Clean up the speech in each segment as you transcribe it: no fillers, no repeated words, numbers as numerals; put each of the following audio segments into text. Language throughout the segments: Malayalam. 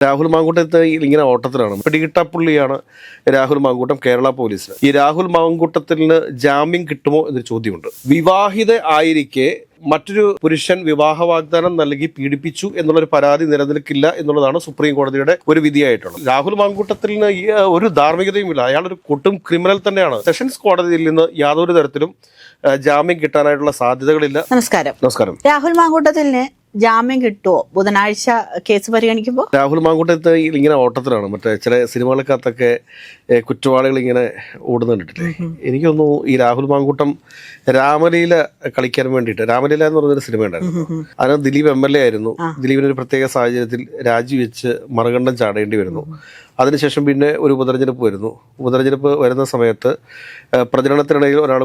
രാഹുൽ മാങ്കൂട്ടത്തെ ഇങ്ങനെ ഓട്ടത്തിലാണ്. പിടികിട്ടാപ്പുള്ളിയാണ് രാഹുൽ മാങ്കൂട്ടം കേരള പോലീസ്. ഈ രാഹുൽ മാങ്കൂട്ടത്തിന് ജാമ്യം കിട്ടുമോ എന്നൊരു ചോദ്യമുണ്ട്. വിവാഹിത ആയിരിക്കെ മറ്റൊരു പുരുഷൻ വിവാഹ വാഗ്ദാനം നൽകി പീഡിപ്പിച്ചു എന്നുള്ളൊരു പരാതി നിലനിൽക്കില്ല എന്നുള്ളതാണ് സുപ്രീം കോടതിയുടെ ഒരു വിധിയായിട്ടുള്ളത്. രാഹുൽ മാങ്കൂട്ടത്തിന് ഒരു ധാർമ്മികതയുമില്ല. അയാളൊരു കൊട്ടും ക്രിമിനൽ തന്നെയാണ്. സെഷൻസ് കോടതിയിൽ നിന്ന് യാതൊരു തരത്തിലും ജാമ്യം കിട്ടാനായിട്ടുള്ള സാധ്യതകളില്ല. നമസ്കാരം. രാഹുൽ മാങ്കൂട്ടത്തിന് ജാമ്യം കിട്ടുമോ ബുധനാഴ്ച കേസ് പരിഗണിക്കുമ്പോൾ? രാഹുൽ മാങ്കൂട്ടത്തെ ഇങ്ങനെ ഓട്ടത്തിലാണ്. മറ്റേ ചില സിനിമകൾക്കകത്തൊക്കെ കുറ്റവാളികൾ ഇങ്ങനെ ഓടുന്നുണ്ടിട്ടില്ലേ. എനിക്കൊന്നു ഈ രാഹുൽ മാങ്കൂട്ടം രാമലീല കളിക്കാൻ വേണ്ടിയിട്ട്, രാമലീല എന്ന് പറഞ്ഞൊരു സിനിമ ഉണ്ടായിരുന്നു. അതിന് ദിലീപ് MLA ആയിരുന്നു. ദിലീപിനൊരു പ്രത്യേക സാഹചര്യത്തിൽ രാജിവെച്ച് മറുകണ്ഠം ചാടേണ്ടി വരുന്നു. അതിനുശേഷം പിന്നെ ഒരു ഉപതെരഞ്ഞെടുപ്പ് വരുന്നു. ഉപതെരഞ്ഞെടുപ്പ് വരുന്ന സമയത്ത് പ്രചരണത്തിനിടയിൽ ഒരാൾ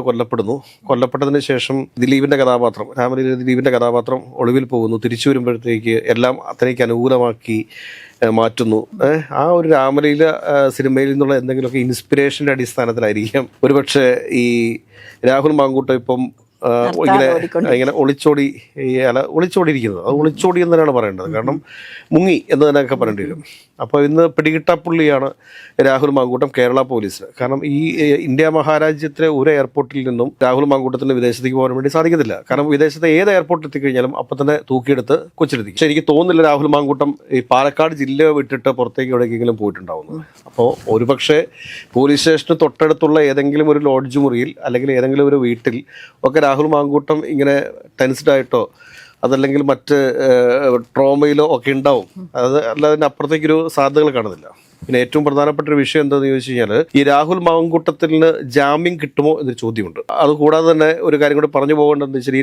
കൊല്ലപ്പെട്ടതിന് ശേഷം ദിലീപിന്റെ കഥാപാത്രം, രാമലീല ദിലീപിന്റെ കഥാപാത്രം ഒളിവിൽ പോകുന്നു. തിരിച്ചു വരുമ്പോഴത്തേക്ക് എല്ലാം അത്രയ്ക്ക് അനുകൂലമാക്കി മാറ്റുന്നു. ആ ഒരു രാമലീല സിനിമയിൽ നിന്നുള്ള എന്തെങ്കിലുമൊക്കെ ഇൻസ്പിറേഷന്റെ അടിസ്ഥാനത്തിലായിരിക്കാം ഒരുപക്ഷെ ഈ രാഹുൽ മാങ്കൂട്ടം ഇപ്പം ഇങ്ങനെ ഒളിച്ചോടിയിരിക്കുന്നത്. അത് ഒളിച്ചോടി എന്ന് തന്നെയാണ് പറയേണ്ടത്. കാരണം മുങ്ങി എന്ന് തന്നെയൊക്കെ പറയേണ്ടി വരും. അപ്പോൾ ഇന്ന് പിടികിട്ടാപ്പുള്ളിയാണ് രാഹുൽ മാങ്കൂട്ടം കേരള പോലീസ്. കാരണം ഈ ഇന്ത്യ മഹാരാജ്യത്തിലെ ഒരു എയർപോർട്ടിൽ നിന്നും രാഹുൽ മാങ്കൂട്ടത്തിന് വിദേശത്തേക്ക് പോകാൻ വേണ്ടി സാധിക്കത്തില്ല. കാരണം വിദേശത്തെ ഏത് എയർപോർട്ടിൽ എത്തിക്കഴിഞ്ഞാലും അപ്പം തന്നെ തൂക്കിയെടുത്ത് കൊച്ചിലെത്തിക്കും. പക്ഷെ എനിക്ക് തോന്നുന്നില്ല രാഹുൽ മാങ്കൂട്ടം ഈ പാലക്കാട് ജില്ല വിട്ടിട്ട് പുറത്തേക്ക് എവിടേക്കെങ്കിലും പോയിട്ടുണ്ടാവുന്നത്. അപ്പോൾ ഒരുപക്ഷെ പോലീസ് സ്റ്റേഷന് തൊട്ടടുത്തുള്ള ഏതെങ്കിലും ഒരു ലോഡ്ജ് മുറിയിൽ അല്ലെങ്കിൽ ഏതെങ്കിലും ഒരു വീട്ടിൽ ഒക്കെ രാഹുൽ മാങ്കൂട്ടം ഇങ്ങനെ ടെൻസ്ഡ് ആയിട്ടോ അതല്ലെങ്കിൽ മറ്റ് ട്രോമയിലോ ഒക്കെ ഉണ്ടാവും. അത് അല്ലാതെ അപ്പുറത്തേക്കൊരു സാധ്യതകൾ കാണുന്നില്ല. പിന്നെ ഏറ്റവും പ്രധാനപ്പെട്ട ഒരു വിഷയം എന്താണെന്ന് ചോദിച്ചു കഴിഞ്ഞാൽ ഈ രാഹുൽ മാങ്കൂട്ടത്തിന് ജാമ്യം കിട്ടുമോ എന്നൊരു ചോദ്യമുണ്ട്. അതുകൂടാതെ തന്നെ ഒരു കാര്യം കൂടി പറഞ്ഞു പോകേണ്ടതെന്ന് വെച്ചാൽ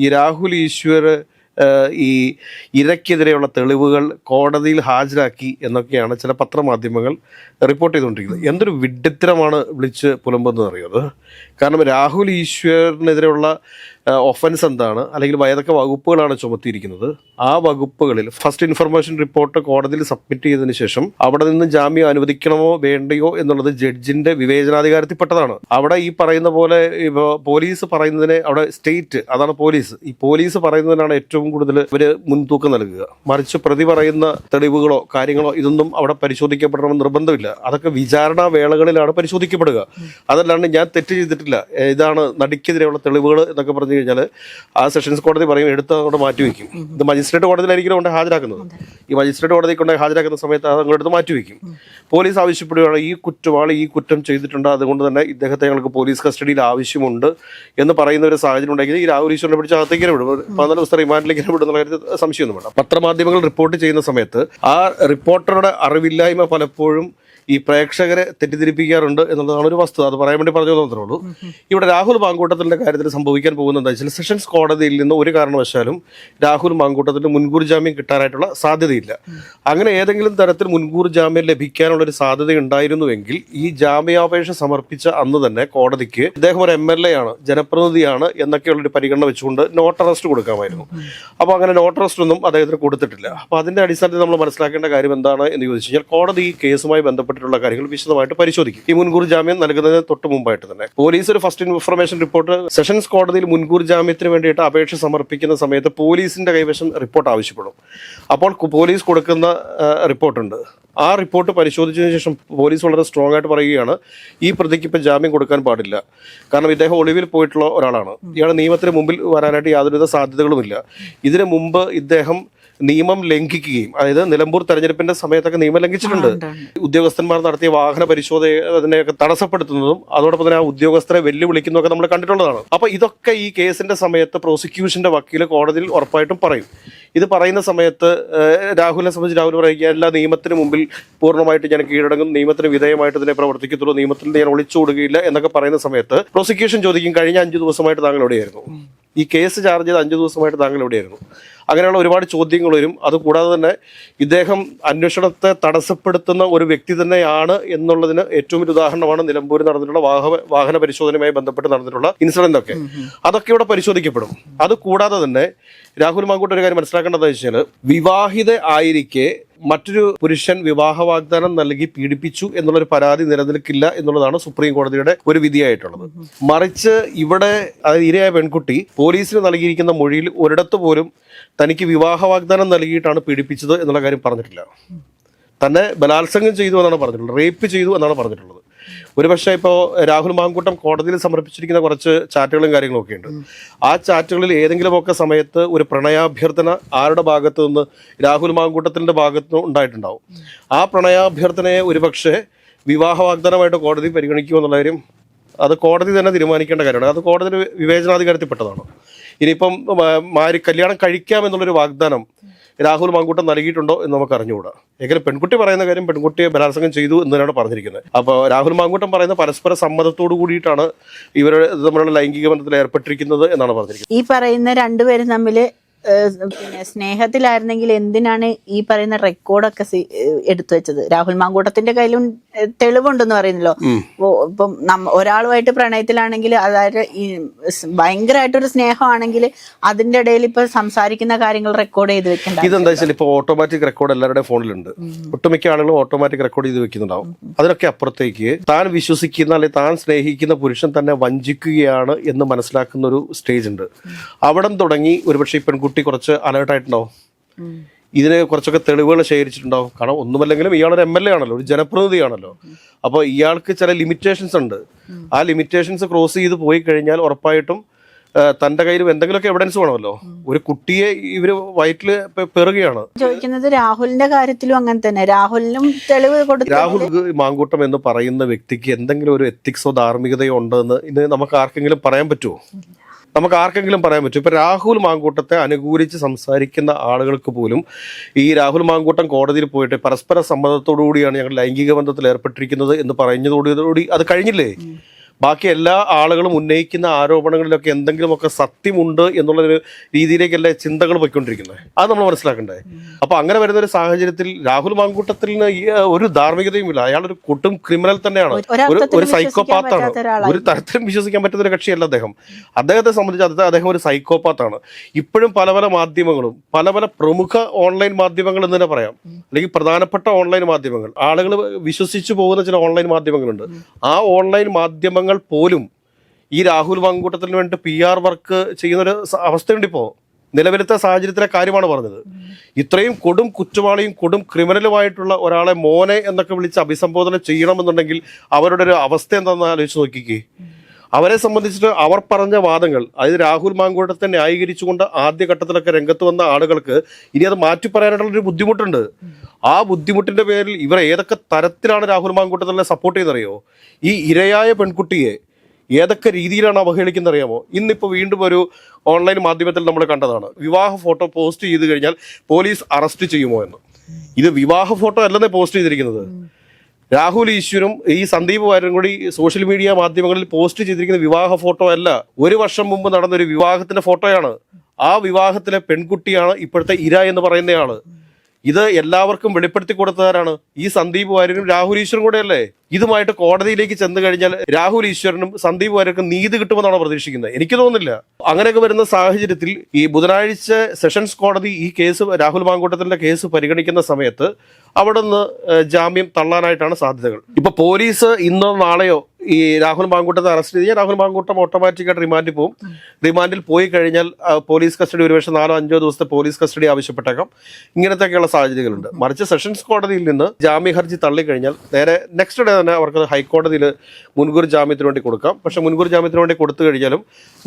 ഈ രാഹുൽ ഈശ്വർ ഈ ഇരയ്ക്കെതിരെയുള്ള തെളിവുകൾ കോടതിയിൽ ഹാജരാക്കി എന്നൊക്കെയാണ് ചില പത്രമാധ്യമങ്ങൾ റിപ്പോർട്ട് ചെയ്തുകൊണ്ടിരിക്കുന്നത്. എന്തൊരു വിഡ്ഢിത്തരമാണ് വിളിച്ച് പുലമ്പെന്ന് അറിയുന്നത്. കാരണം രാഹുൽ ഈശ്വറിനെതിരെയുള്ള ഒഫൻസ് എന്താണ്, അല്ലെങ്കിൽ ഏതൊക്കെ വകുപ്പുകളാണ് ചുമത്തിയിരിക്കുന്നത്, ആ വകുപ്പുകളിൽ ഫസ്റ്റ് ഇൻഫർമേഷൻ റിപ്പോർട്ട് കോടതിയിൽ സബ്മിറ്റ് ചെയ്തതിന് ശേഷം അവിടെ നിന്ന് ജാമ്യം അനുവദിക്കണമോ വേണ്ടയോ എന്നുള്ളത് ജഡ്ജിന്റെ വിവേചനാധികാരത്തിൽപ്പെട്ടതാണ്. അവിടെ ഈ പറയുന്ന പോലെ പോലീസ് പറയുന്നതിന് അവിടെ സ്റ്റേറ്റ്, അതാണ് പോലീസ്, ഈ പോലീസ് പറയുന്നതിനാണ് ഏറ്റവും കൂടുതൽ ഇവര് മുൻതൂക്കം നൽകുക. മറിച്ച് പ്രതി പറയുന്ന തെളിവുകളോ കാര്യങ്ങളോ ഇതൊന്നും അവിടെ പരിശോധിക്കപ്പെടണമെന്ന് നിർബന്ധമില്ല. അതൊക്കെ വിചാരണാ വേളകളിലാണ് പരിശോധിക്കപ്പെടുക. അതല്ലാണ്ട് ഞാൻ തെറ്റ് ചെയ്തിട്ടില്ല, ഇതാണ് നടിക്കെതിരെയുള്ള തെളിവുകൾ എന്നൊക്കെ പറഞ്ഞു കഴിഞ്ഞാൽ ആ സെഷൻസ് കോടതി പറയും എടുത്ത് അങ്ങോട്ട് മാറ്റിവെക്കും. ഇത് മജിസ്ട്രേറ്റ് കോടതിയിലായിരിക്കും കൊണ്ട് ഹാജരാക്കുന്നത്. ഈ മജിസ്ട്രേറ്റ് കോടതി കൊണ്ട് ഹാജരാക്കുന്ന സമയത്ത് അത് അങ്ങോട്ട് മാറ്റിവെക്കും. പോലീസ് ആവശ്യപ്പെടുകയാണ് ഈ കുറ്റവാളി ഈ കുറ്റം ചെയ്തിട്ടുണ്ട്, അതുകൊണ്ട് തന്നെ ഇദ്ദേഹത്തെ ഞങ്ങൾക്ക് പോലീസ് കസ്റ്റഡിയിൽ ആവശ്യമുണ്ട് എന്ന് പറയുന്ന ഒരു സാഹചര്യം ഉണ്ടെങ്കിൽ ഈ രാഹുൽ ഈശ്വറിനെ പിടിച്ച് അകത്തേക്ക് വിടും. 14 ദിവസത്തെ റിമാൻഡിലേക്ക് വിടുന്ന കാര്യത്തിൽ സംശയമൊന്നും വേണ്ട. പത്രമാധ്യമങ്ങൾ റിപ്പോർട്ട് ചെയ്യുന്ന സമയത്ത് ആ റിപ്പോർട്ടറുടെ അറിവില്ലായ്മ പലപ്പോഴും ഈ പ്രേക്ഷകരെ തെറ്റിദ്ധരിപ്പിക്കാറുണ്ട് എന്നുള്ളതാണ് ഒരു വസ്തുത. അത് പറയാൻ വേണ്ടി പറഞ്ഞു മാത്രമേ ഉള്ളൂ. ഇവിടെ രാഹുൽ മാങ്കൂട്ടത്തിന്റെ കാര്യത്തിൽ സംഭവിക്കാൻ പോകുന്നത് എന്താ വെച്ചാൽ സെഷൻസ് കോടതിയിൽ നിന്ന് ഒരു കാരണവശാലും രാഹുൽ മാങ്കൂട്ടത്തിന് മുൻകൂർ ജാമ്യം കിട്ടാനായിട്ടുള്ള സാധ്യതയില്ല. അങ്ങനെ ഏതെങ്കിലും തരത്തിൽ മുൻകൂർ ജാമ്യം ലഭിക്കാനുള്ള ഒരു സാധ്യത ഉണ്ടായിരുന്നുവെങ്കിൽ ഈ ജാമ്യാപേക്ഷ സമർപ്പിച്ച അന്ന് തന്നെ കോടതിക്ക് ഇദ്ദേഹം ഒരു MLA ആണ്, ജനപ്രതിനിധിയാണ് എന്നൊക്കെയുള്ളൊരു പരിഗണന വെച്ചുകൊണ്ട് നോട്ട് അറസ്റ്റ് കൊടുക്കാമായിരുന്നു. അപ്പോൾ അങ്ങനെ നോട്ട് അറസ്റ്റ് ഒന്നും അദ്ദേഹത്തിന് കൊടുത്തിട്ടില്ല. അപ്പോൾ അതിന്റെ അടിസ്ഥാനത്തിൽ നമ്മൾ മനസ്സിലാക്കേണ്ട കാര്യം എന്താണ് എന്ന് ചോദിച്ചു കഴിഞ്ഞാൽ കോടതി ഈ കേസുമായി ബന്ധപ്പെട്ടുള്ള കാര്യങ്ങൾ വിശദമായിട്ട് പരിശോധിക്കും. ഈ മുൻകൂർ ജാമ്യം നൽകുന്നതിന് തൊട്ട് മുമ്പായിട്ട് തന്നെ പോലീസ് ഒരു ഫസ്റ്റ് ഇൻഫർമേഷൻ റിപ്പോർട്ട് സെഷൻസ് കോടതിയിൽ മുൻകൂർ ജാമ്യത്തിന് വേണ്ടിയിട്ട് അപേക്ഷ സമർപ്പിക്കുന്ന സമയത്ത് പോലീസിന്റെ കൈവശം റിപ്പോർട്ട് ആവശ്യപ്പെടും. അപ്പോൾ പോലീസ് കൊടുക്കുന്ന റിപ്പോർട്ടുണ്ട്. ആ റിപ്പോർട്ട് പരിശോധിച്ചതിന് ശേഷം പോലീസ് വളരെ സ്ട്രോങ് ആയിട്ട് പറയുകയാണ് ഈ പ്രതിക്ക് ഇപ്പം ജാമ്യം കൊടുക്കാൻ പാടില്ല. കാരണം ഇദ്ദേഹം ഒളിവിൽ പോയിട്ടുള്ള ഒരാളാണ്. ഇയാൾ നിയമത്തിന് മുമ്പിൽ വരാനായിട്ട് യാതൊരുവിധ സാധ്യതകളുമില്ല. ഇതിനു മുമ്പ് ഇദ്ദേഹം നിയമം ലംഘിക്കുകയും, അതായത് നിലമ്പൂർ തെരഞ്ഞെടുപ്പിന്റെ സമയത്തൊക്കെ നിയമം ലംഘിച്ചിട്ടുണ്ട്. ഉദ്യോഗസ്ഥന്മാർ നടത്തിയ വാഹന പരിശോധനയൊക്കെ തടസ്സപ്പെടുത്തുന്നതും അതോടൊപ്പം തന്നെ ആ ഉദ്യോഗസ്ഥരെ വെല്ലുവിളിക്കുന്നതൊക്കെ നമ്മൾ കണ്ടിട്ടുള്ളതാണ്. അപ്പൊ ഇതൊക്കെ ഈ കേസിന്റെ സമയത്ത് പ്രോസിക്യൂഷന്റെ വക്കീൽ കോടതിയിൽ ഉറപ്പായിട്ടും പറയും. ഇത് പറയുന്ന സമയത്ത് രാഹുലിനെ സംബന്ധിച്ച് രാഹുൽ പറയുക എല്ലാ നിയമത്തിന് മുമ്പിൽ പൂർണ്ണമായിട്ട് ഞാൻ കീഴടങ്ങും, നിയമത്തിന് വിധേയമായിട്ട് ഇതിനെ പ്രവർത്തിക്കത്തുള്ളൂ, നിയമത്തിൽ ഞാൻ ഒളിച്ചോടുകയില്ല എന്നൊക്കെ പറയുന്ന സമയത്ത് പ്രോസിക്യൂഷൻ ചോദിക്കും കഴിഞ്ഞ 5 ദിവസമായിട്ട് താങ്കൾ എവിടെയായിരുന്നു, ഈ കേസ് ചാർജ് ചെയ്ത് 5 ദിവസമായിട്ട് താങ്കൾ എവിടെയായിരുന്നു. അങ്ങനെയുള്ള ഒരുപാട് ചോദ്യങ്ങൾ വരും. അതുകൂടാതെ തന്നെ ഇദ്ദേഹം അന്വേഷണത്തെ തടസ്സപ്പെടുത്തുന്ന ഒരു വ്യക്തി തന്നെയാണ് എന്നുള്ളതിന് ഏറ്റവും ഒരു ഉദാഹരണമാണ് നിലമ്പൂരിൽ നടന്നിട്ടുള്ള വാഹന പരിശോധനയുമായി ബന്ധപ്പെട്ട് നടന്നിട്ടുള്ള ഇൻസിഡന്റ് ഒക്കെ. അതൊക്കെ ഇവിടെ പരിശോധിക്കപ്പെടും. അതുകൂടാതെ തന്നെ രാഹുൽ മാങ്കൂട്ടം ഒരു കാര്യം മനസ്സിലാക്കേണ്ടതെന്ന് വെച്ചാൽ വിവാഹിത ആയിരിക്കെ മറ്റൊരു പുരുഷൻ വിവാഹ വാഗ്ദാനം നൽകി പീഡിപ്പിച്ചു എന്നുള്ളൊരു പരാതി നിലനിൽക്കില്ല എന്നുള്ളതാണ് സുപ്രീം കോടതിയുടെ ഒരു വിധിയായിട്ടുള്ളത്. മറിച്ച് ഇവിടെ ഇരയായ പെൺകുട്ടി പോലീസിന് നൽകിയിരിക്കുന്ന മൊഴിയിൽ ഒരിടത്ത് പോലും തനിക്ക് വിവാഹ വാഗ്ദാനം നൽകിയിട്ടാണ് പീഡിപ്പിച്ചത് എന്നുള്ള കാര്യം പറഞ്ഞിട്ടില്ല. തന്നെ ബലാത്സംഗം ചെയ്തു എന്നാണ് പറഞ്ഞിട്ടുള്ളത്, റേപ്പ് ചെയ്തു എന്നാണ് പറഞ്ഞിട്ടുള്ളത്. ഒരുപക്ഷെ ഇപ്പോൾ രാഹുൽ മാങ്കൂട്ടം കോടതിയിൽ സമർപ്പിച്ചിരിക്കുന്ന കുറച്ച് ചാറ്റുകളും കാര്യങ്ങളൊക്കെ ഉണ്ട്. ആ ചാറ്റുകളിൽ ഏതെങ്കിലുമൊക്കെ സമയത്ത് ഒരു പ്രണയാഭ്യർത്ഥന ആരുടെ ഭാഗത്തു നിന്ന്, രാഹുൽ മാങ്കൂട്ടത്തിൻ്റെ ഭാഗത്തു നിന്ന് ഉണ്ടായിട്ടുണ്ടാവും. ആ പ്രണയാഭ്യർത്ഥനയെ ഒരുപക്ഷെ വിവാഹ വാഗ്ദാനമായിട്ട് കോടതി പരിഗണിക്കുമെന്നുള്ള കാര്യം അത് കോടതി തന്നെ തീരുമാനിക്കേണ്ട കാര്യമാണ്. അത് കോടതിയുടെ വിവേചനാധികാരത്തിൽപ്പെട്ടതാണ്. ഇനിയിപ്പം കല്യാണം കഴിക്കാമെന്നുള്ളൊരു വാഗ്ദാനം രാഹുൽ മാങ്കൂട്ടം നൽകിയിട്ടുണ്ടോ എന്ന് നമുക്ക് അറിഞ്ഞുകൂടാ. എങ്കിലും പെൺകുട്ടി പറയുന്ന കാര്യം പെൺകുട്ടിയെ ബലാത്സംഗം ചെയ്തു എന്ന് തന്നെയാണ് പറഞ്ഞിരിക്കുന്നത്. അപ്പോൾ രാഹുൽ മാങ്കൂട്ടം പറയുന്ന പരസ്പര സമ്മതത്തോടു കൂടിയിട്ടാണ് ഇവർ തമ്മിലുള്ള ലൈംഗിക ബന്ധത്തിൽ ഏർപ്പെട്ടിരിക്കുന്നത് എന്നാണ് പറഞ്ഞിരിക്കുന്നത്. ഈ പറയുന്ന രണ്ടുപേരും തമ്മിൽ പിന്നെ സ്നേഹത്തിലായിരുന്നെങ്കിൽ എന്തിനാണ് ഈ പറയുന്ന റെക്കോർഡൊക്കെ എടുത്തു വെച്ചത്? രാഹുൽ മാങ്കൂട്ടത്തിന്റെ കയ്യിലും തെളിവുണ്ടെന്ന് പറയുന്നല്ലോ. ഇപ്പം ഒരാളുമായിട്ട് പ്രണയത്തിലാണെങ്കിൽ, അതായത് ഈ ഭയങ്കരമായിട്ടൊരു സ്നേഹമാണെങ്കിൽ അതിന്റെ ഇടയിൽ ഇപ്പൊ സംസാരിക്കുന്ന കാര്യങ്ങൾ റെക്കോർഡ് ചെയ്ത് വെക്കണ്ട. ഇതെന്താ വെച്ചാൽ ഇപ്പൊ ഓട്ടോമാറ്റിക് റെക്കോർഡ് എല്ലാവരുടെയും ഫോണിലുണ്ട്. ഒട്ടുമിക്ക ആളുകളും ഓട്ടോമാറ്റിക് റെക്കോർഡ് ചെയ്ത് വെക്കുന്നുണ്ടാവും. അതിനൊക്കെ അപ്പുറത്തേക്ക് താൻ വിശ്വസിക്കുന്ന അല്ലെങ്കിൽ താൻ സ്നേഹിക്കുന്ന പുരുഷൻ തന്നെ വഞ്ചിക്കുകയാണ് എന്ന് മനസ്സിലാക്കുന്ന ഒരു സ്റ്റേജ് ഉണ്ട്. അവിടം തുടങ്ങി ഒരുപക്ഷെ ഈ പെൺകുട്ടി കുറച്ച് അലേർട്ടായിട്ടുണ്ടാവും. ഇതിന് കുറച്ചൊക്കെ തെളിവുകൾ ശേഖരിച്ചിട്ടുണ്ടാവും. കാരണം ഒന്നുമല്ലെങ്കിലും ഇയാളൊരു MLA ആണല്ലോ, ഒരു ജനപ്രതിനിധിയാണല്ലോ. അപ്പോൾ ഇയാൾക്ക് ചില ലിമിറ്റേഷൻസ് ഉണ്ട്. ആ ലിമിറ്റേഷൻസ് ക്രോസ് ചെയ്ത് പോയി കഴിഞ്ഞാൽ ഉറപ്പായിട്ടും തന്റെ കയ്യിൽ എന്തെങ്കിലുമൊക്കെ എവിഡൻസ് വേണമല്ലോ. ഒരു കുട്ടിയെ ഇവര് വയറ്റില് പെറുകയാണ്. ചോദിക്കുന്നത് രാഹുലിന്റെ കാര്യത്തിലും അങ്ങനെ തന്നെ. രാഹുലിനും തെളിവ് കൊടുത്തു. രാഹുൽ മാങ്കൂട്ടം എന്ന് പറയുന്ന വ്യക്തിക്ക് എന്തെങ്കിലും ഒരു എത്തിക്സോ ധാർമ്മികതയോ ഉണ്ടെന്ന് ഇത് നമുക്ക് ആർക്കെങ്കിലും പറയാൻ പറ്റുമോ? നമുക്ക് ആർക്കെങ്കിലും പറയാൻ പറ്റും? ഇപ്പൊ രാഹുൽ മാങ്കൂട്ടത്തെ അനുകൂലിച്ച് സംസാരിക്കുന്ന ആളുകൾക്ക് പോലും ഈ രാഹുൽ മാങ്കൂട്ടം കോടതിയിൽ പോയിട്ട് പരസ്പര സമ്മതത്തോടുകൂടിയാണ് ഞങ്ങൾ ലൈംഗിക ബന്ധത്തിൽ ഏർപ്പെട്ടിരിക്കുന്നത് എന്ന് പറഞ്ഞതോടുകൂടി അത് കഴിഞ്ഞില്ലേ? ബാക്കി എല്ലാ ആളുകളും ഉന്നയിക്കുന്ന ആരോപണങ്ങളിലൊക്കെ എന്തെങ്കിലുമൊക്കെ സത്യമുണ്ട് എന്നുള്ളൊരു രീതിയിലേക്കല്ലേ ചിന്തകൾ പോയിക്കൊണ്ടിരിക്കുന്നത്. അത് നമ്മൾ മനസ്സിലാക്കണ്ടേ? അപ്പൊ അങ്ങനെ വരുന്ന ഒരു സാഹചര്യത്തിൽ രാഹുൽ മാങ്കൂട്ടത്തിന് ഒരു ധാർമ്മികതയും ഇല്ല. അയാളൊരു കൂട്ടും ക്രിമിനൽ തന്നെയാണ്, ഒരു സൈക്കോപാത്താണ്. ഒരു തരത്തിലും വിശ്വസിക്കാൻ പറ്റുന്ന ഒരു കക്ഷിയല്ല അദ്ദേഹം. അദ്ദേഹത്തെ സംബന്ധിച്ച് അദ്ദേഹം ഒരു സൈക്കോപാത്താണ്. ഇപ്പോഴും പല പല മാധ്യമങ്ങളും, പല പല പ്രമുഖ ഓൺലൈൻ മാധ്യമങ്ങൾ എന്ന് തന്നെ പറയാം, അല്ലെങ്കിൽ പ്രധാനപ്പെട്ട ഓൺലൈൻ മാധ്യമങ്ങൾ, ആളുകൾ വിശ്വസിച്ചു പോകുന്ന ചില ഓൺലൈൻ മാധ്യമങ്ങളുണ്ട്. ആ ഓൺലൈൻ മാധ്യമങ്ങൾ പോലും ഈ രാഹുൽ മാങ്കൂട്ടത്തിന് വേണ്ടി PR വർക്ക് ചെയ്യുന്നൊരു അവസ്ഥയുണ്ട്. ഇപ്പോൾ നിലവിലത്തെ സാഹചര്യത്തിലെ കാര്യമാണ് പറഞ്ഞത്. ഇത്രയും കൊടും കുറ്റവാളിയും കൊടും ക്രിമിനലുമായിട്ടുള്ള ഒരാളെ മോനെ എന്നൊക്കെ വിളിച്ച് അഭിസംബോധന ചെയ്യണമെന്നുണ്ടെങ്കിൽ അവരുടെ ഒരു അവസ്ഥ എന്താണെന്ന് ആലോചിച്ച് നോക്കിക്കേ. അവരെ സംബന്ധിച്ചിട്ട് അവർ പറഞ്ഞ വാദങ്ങൾ, അതായത് രാഹുൽ മാങ്കൂട്ടത്തെ ന്യായീകരിച്ചുകൊണ്ട് ആദ്യഘട്ടത്തിലൊക്കെ രംഗത്ത് വന്ന ആളുകൾക്ക് ഇനി അത് മാറ്റി പറയാനായിട്ടുള്ളൊരു ബുദ്ധിമുട്ടുണ്ട്. ആ ബുദ്ധിമുട്ടിന്റെ പേരിൽ ഇവർ ഏതൊക്കെ തരത്തിലാണ് രാഹുൽ മാങ്കൂട്ടത്തിനെ സപ്പോർട്ട് ചെയ്തറിയോ? ഈ ഇരയായ പെൺകുട്ടിയെ ഏതൊക്കെ രീതിയിലാണ് അവഹേളിക്കുന്നറിയാമോ? ഇന്നിപ്പോൾ വീണ്ടും ഒരു ഓൺലൈൻ മാധ്യമത്തിൽ നമ്മൾ കണ്ടതാണ്, വിവാഹ ഫോട്ടോ പോസ്റ്റ് ചെയ്ത് കഴിഞ്ഞാൽ പോലീസ് അറസ്റ്റ് ചെയ്യുമോ എന്ന്. ഇത് വിവാഹ ഫോട്ടോ അല്ലെന്നേ പോസ്റ്റ് ചെയ്തിരിക്കുന്നത്. രാഹുൽ ഈശ്വരും ഈ സന്ദീപ് വാര്യരും കൂടി സോഷ്യൽ മീഡിയ മാധ്യമങ്ങളിൽ പോസ്റ്റ് ചെയ്തിരിക്കുന്ന വിവാഹ ഫോട്ടോ അല്ല, 1 വർഷം മുമ്പ് നടന്നൊരു വിവാഹത്തിന്റെ ഫോട്ടോയാണ്. ആ വിവാഹത്തിലെ പെൺകുട്ടിയാണ് ഇപ്പോഴത്തെ ഇര എന്ന് പറയുന്നയാള്. ഇത് എല്ലാവർക്കും വെളിപ്പെടുത്തി കൊടുത്തവരാണ് ഈ സന്ദീപ് വാര്യരും രാഹുൽ ഈശ്വരും കൂടെയല്ലേ. ഇതുമായിട്ട് കോടതിയിലേക്ക് ചെന്ന് കഴിഞ്ഞാൽ രാഹുൽ ഈശ്വരനും സന്ദീപ് വാര്യർക്കും നീതി കിട്ടുമെന്നാണ് പ്രതീക്ഷിക്കുന്നത്? എനിക്ക് തോന്നുന്നില്ല. അങ്ങനെയൊക്കെ വരുന്ന സാഹചര്യത്തിൽ ഈ ബുധനാഴ്ച സെഷൻസ് കോടതി ഈ കേസ്, രാഹുൽ മാങ്കൂട്ടത്തിന്റെ കേസ് പരിഗണിക്കുന്ന സമയത്ത് അവിടെ നിന്ന് ജാമ്യം തള്ളാനായിട്ടാണ് സാധ്യതകൾ. ഇപ്പൊ പോലീസ് ഇന്നോ നാളെയോ ഈ രാഹുൽ മാങ്കൂട്ടത്തെ അറസ്റ്റ് ചെയ്യാൻ രാഹുൽ മാങ്കൂട്ടം ഓട്ടോമാറ്റിക്കായിട്ട് റിമാൻഡിൽ പോകും. റിമാൻഡിൽ പോയി കഴിഞ്ഞാൽ പോലീസ് കസ്റ്റഡി ഒരുപക്ഷെ 4-5 ദിവസത്തെ പോലീസ് കസ്റ്റഡി ആവശ്യപ്പെട്ടേക്കാം. ഇങ്ങനത്തെയൊക്കെയുള്ള സാഹചര്യങ്ങളുണ്ട്. മറിച്ച് സെഷൻസ് കോടതിയിൽ നിന്ന് ജാമ്യ ഹർജി തള്ളിക്കഴിഞ്ഞാൽ നേരെ നെക്സ്റ്റ് ഡേ തന്നെ അവർക്ക് ഹൈക്കോടതിയിൽ മുൻകൂർ ജാമ്യത്തിന് വേണ്ടി കൊടുക്കാം. പക്ഷെ മുൻകൂർ ജാമ്യത്തിന് വേണ്ടി കൊടുത്തു കഴിഞ്ഞാലും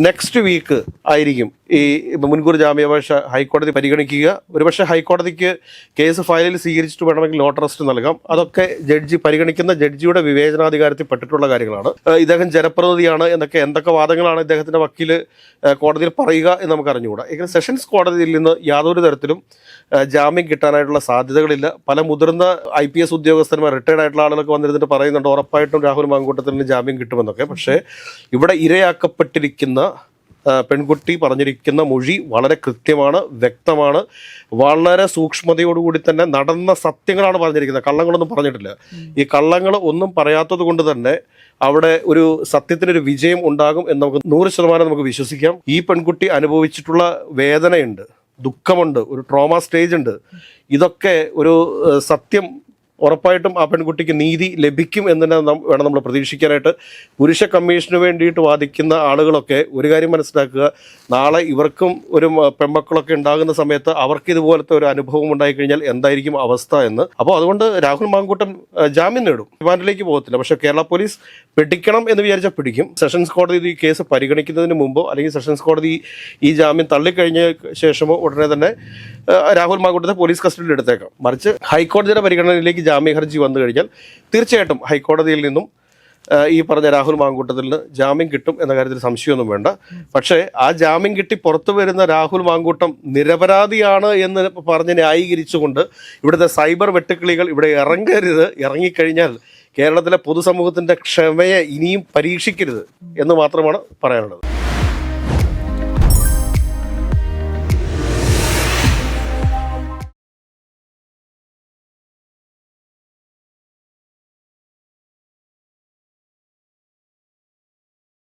നെക്സ്റ്റ് വീക്ക് ആയിരിക്കും ഈ മുൻകൂർ ജാമ്യാപേക്ഷ ഹൈക്കോടതി പരിഗണിക്കുക. ഒരുപക്ഷെ ഹൈക്കോടതിക്ക് കേസ് ഫയലിൽ സ്വീകരിച്ചിട്ട് വേണമെങ്കിൽ നോട്ട് അറസ്റ്റ് നൽകാം. അതൊക്കെ പരിഗണിക്കുന്ന ജഡ്ജിയുടെ വിവേചനാധികാരത്തിൽ പെട്ടിട്ടുള്ള കാര്യങ്ങളാണ്. ഇദ്ദേഹം ജനപ്രതിനിധിയാണ് എന്നൊക്കെ എന്തൊക്കെ വാദങ്ങളാണ് ഇദ്ദേഹത്തിന്റെ വക്കീല് കോടതിയിൽ പറയുക എന്ന് നമുക്ക് അറിഞ്ഞുകൂടാ. എങ്കിലും സെഷൻസ് കോടതിയിൽ നിന്ന് യാതൊരു തരത്തിലും ജാമ്യം കിട്ടാനായിട്ടുള്ള സാധ്യതകളില്ല. പല മുതിർന്ന IPS ഉദ്യോഗസ്ഥന്മാർ, റിട്ടയർഡ് ആയിട്ടുള്ള ആളുകളൊക്കെ വന്നിരുന്നിട്ട് പറയുന്നുണ്ട് ഉറപ്പായിട്ടും രാഹുൽ മാങ്കൂട്ടത്തിന് ജാമ്യം കിട്ടുമെന്നൊക്കെ. പക്ഷേ ഇവിടെ ഇരയാക്കപ്പെട്ടിരിക്കുന്ന പെൺകുട്ടി പറഞ്ഞിരിക്കുന്ന മൊഴി വളരെ കൃത്യമാണ്, വ്യക്തമാണ്, വളരെ സൂക്ഷ്മതയോടുകൂടി തന്നെ നടന്ന സത്യങ്ങളാണ് പറഞ്ഞിരിക്കുന്നത്. കള്ളങ്ങളൊന്നും പറഞ്ഞിട്ടില്ല. ഈ കള്ളങ്ങൾ ഒന്നും പറയാത്തത് കൊണ്ട് തന്നെ അവിടെ ഒരു സത്യത്തിനൊരു വിജയം ഉണ്ടാകും എന്ന് നമുക്ക് 100% നമുക്ക് വിശ്വസിക്കാം. ഈ പെൺകുട്ടി അനുഭവിച്ചിട്ടുള്ള വേദനയുണ്ട്, ദുഃഖമുണ്ട്, ഒരു ട്രോമ സ്റ്റേജ് ഉണ്ട്. ഇതൊക്കെ ഒരു സത്യം ഉറപ്പായിട്ടും ആ പെൺകുട്ടിക്ക് നീതി ലഭിക്കും എന്ന് തന്നെ വേണം നമ്മൾ പ്രതീക്ഷിക്കാനായിട്ട്. പുരുഷ കമ്മീഷന് വേണ്ടിയിട്ട് വാദിക്കുന്ന ആളുകളൊക്കെ ഒരു കാര്യം മനസ്സിലാക്കുക, നാളെ ഇവർക്കും ഒരു പെൺമക്കളൊക്കെ ഉണ്ടാകുന്ന സമയത്ത് അവർക്ക് ഇതുപോലത്തെ ഒരു അനുഭവം ഉണ്ടായിക്കഴിഞ്ഞാൽ എന്തായിരിക്കും അവസ്ഥ എന്ന്. അപ്പോൾ അതുകൊണ്ട് രാഹുൽ മാങ്കൂട്ടം ജാമ്യം നേടും, റിമാൻഡിലേക്ക് പോകത്തില്ല. പക്ഷേ കേരള പോലീസ് പിടിക്കണം എന്ന് വിചാരിച്ചാൽ പിടിക്കും. സെഷൻസ് കോടതി ഈ കേസ് പരിഗണിക്കുന്നതിന് മുമ്പോ അല്ലെങ്കിൽ സെഷൻസ് കോടതി ഈ ജാമ്യം തള്ളിക്കഴിഞ്ഞ ശേഷമോ ഉടനെ തന്നെ രാഹുൽ മാങ്കൂട്ടത്തെ പോലീസ് കസ്റ്റഡിയിൽ എടുത്തേക്കാം. മറിച്ച് ഹൈക്കോടതിയുടെ പരിഗണനയിലേക്ക് ജാമ്യ ഹർജി വന്നു കഴിഞ്ഞാൽ തീർച്ചയായിട്ടും ഹൈക്കോടതിയിൽ നിന്നും ഈ പറഞ്ഞ രാഹുൽ മാങ്കൂട്ടത്തിന് ജാമ്യം കിട്ടും എന്ന കാര്യത്തിൽ സംശയമൊന്നും വേണ്ട. പക്ഷേ ആ ജാമ്യം കിട്ടി പുറത്തു വരുന്ന രാഹുൽ മാങ്കൂട്ടം നിരപരാധിയാണ് എന്ന് പറഞ്ഞ് ന്യായീകരിച്ചുകൊണ്ട് ഇവിടുത്തെ സൈബർ വെട്ടുക്കിളികൾ ഇവിടെ ഇറങ്ങിക്കഴിഞ്ഞാൽ കേരളത്തിലെ പൊതുസമൂഹത്തിൻ്റെ ക്ഷമയെ ഇനിയും പരീക്ഷിക്കരുത് എന്ന് മാത്രമാണ് പറയാനുള്ളത്.